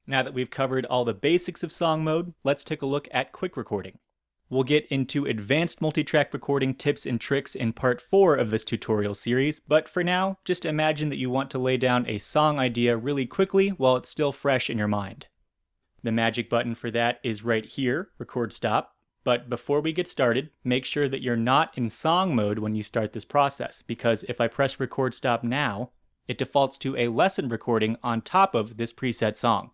Now that we've covered all the basics of song mode, let's take a look at quick recording. We'll get into advanced multi-track recording tips and tricks in part 4 of this tutorial series, but for now, just imagine that you want to lay down a song idea really quickly while it's still fresh in your mind. The magic button for that is right here, record stop. But before we get started, make sure that you're not in song mode when you start this process, because if I press record stop now, it defaults to a lesson recording on top of this preset song.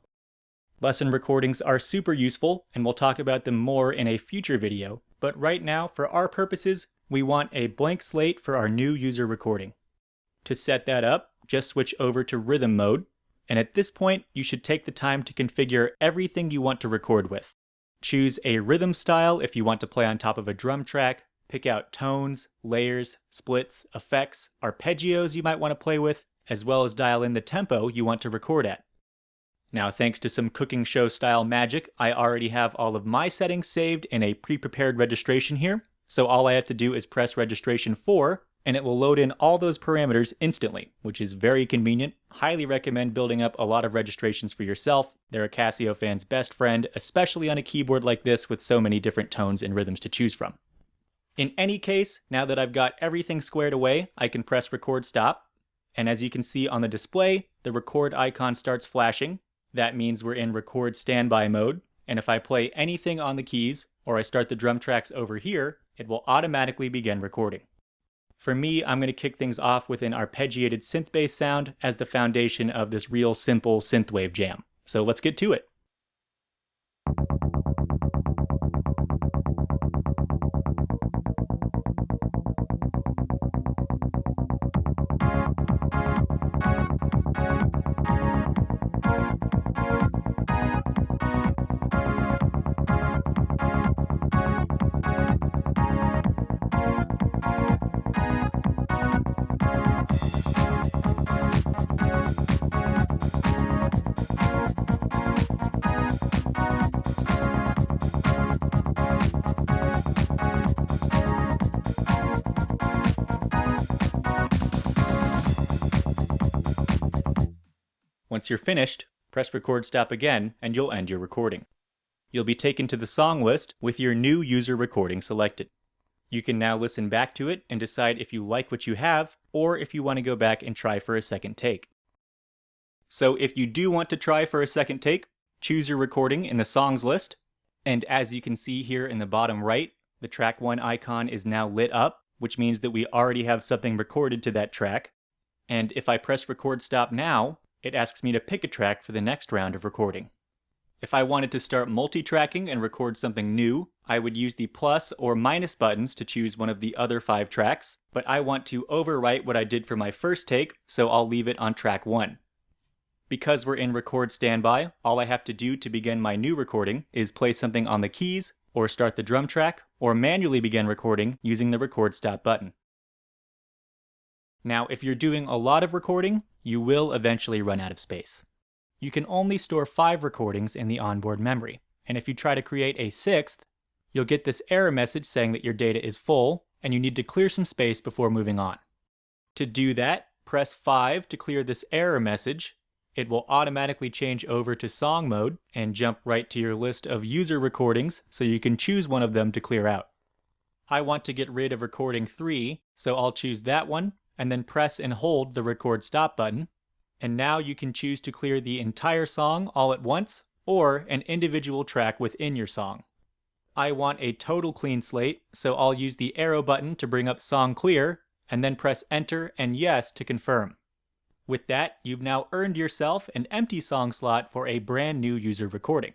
Lesson recordings are super useful, and we'll talk about them more in a future video, but right now, for our purposes, we want a blank slate for our new user recording. To set that up, just switch over to rhythm mode, and at this point, you should take the time to configure everything you want to record with. Choose a rhythm style if you want to play on top of a drum track, pick out tones, layers, splits, effects, arpeggios you might want to play with, as well as dial in the tempo you want to record at. Now, thanks to some cooking show style magic, I already have all of my settings saved in a pre-prepared registration here, so all I have to do is press registration 4, and it will load in all those parameters instantly, which is very convenient. Highly recommend building up a lot of registrations for yourself. They're a Casio fan's best friend, especially on a keyboard like this with so many different tones and rhythms to choose from. In any case, now that I've got everything squared away, I can press record stop, and as you can see on the display, the record icon starts flashing. That means we're in record standby mode, and if I play anything on the keys, or I start the drum tracks over here, it will automatically begin recording. For me, I'm going to kick things off with an arpeggiated synth bass sound as the foundation of this real simple synthwave jam. So let's get to it. Once you're finished, press record stop again and you'll end your recording. You'll be taken to the song list with your new user recording selected. You can now listen back to it and decide if you like what you have or if you want to go back and try for a second take. So if you do want to try for a second take, choose your recording in the songs list, and as you can see here in the bottom right, the track 1 icon is now lit up, which means that we already have something recorded to that track. And if I press record stop now, it asks me to pick a track for the next round of recording. If I wanted to start multi-tracking and record something new, I would use the plus or minus buttons to choose one of the other 5 tracks, but I want to overwrite what I did for my first take, so I'll leave it on track 1. Because we're in record standby, all I have to do to begin my new recording is play something on the keys, or start the drum track, or manually begin recording using the record stop button. Now, if you're doing a lot of recording, you will eventually run out of space. You can only store 5 recordings in the onboard memory, and if you try to create a 6th, you'll get this error message saying that your data is full and you need to clear some space before moving on. To do that, press 5 to clear this error message. It will automatically change over to song mode and jump right to your list of user recordings so you can choose one of them to clear out. I want to get rid of recording 3, so I'll choose that one and then press and hold the record stop button. And now you can choose to clear the entire song all at once or an individual track within your song. I want a total clean slate, so I'll use the arrow button to bring up song clear and then press enter and yes to confirm. With that, you've now earned yourself an empty song slot for a brand new user recording.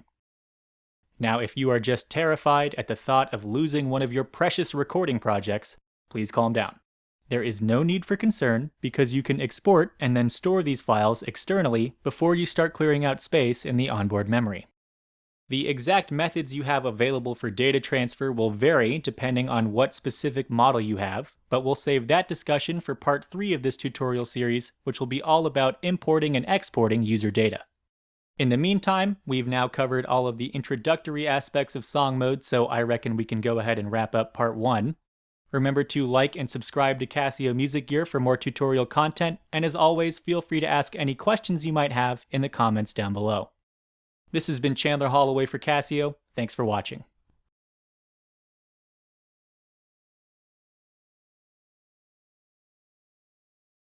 Now, if you are just terrified at the thought of losing one of your precious recording projects, please calm down. There is no need for concern because you can export and then store these files externally before you start clearing out space in the onboard memory. The exact methods you have available for data transfer will vary depending on what specific model you have, but we'll save that discussion for part 3 of this tutorial series, which will be all about importing and exporting user data. In the meantime, we've now covered all of the introductory aspects of song mode, so I reckon we can go ahead and wrap up part 1. Remember to like and subscribe to Casio Music Gear for more tutorial content, and as always, feel free to ask any questions you might have in the comments down below. This has been Chandler Holloway for Casio. Thanks for watching.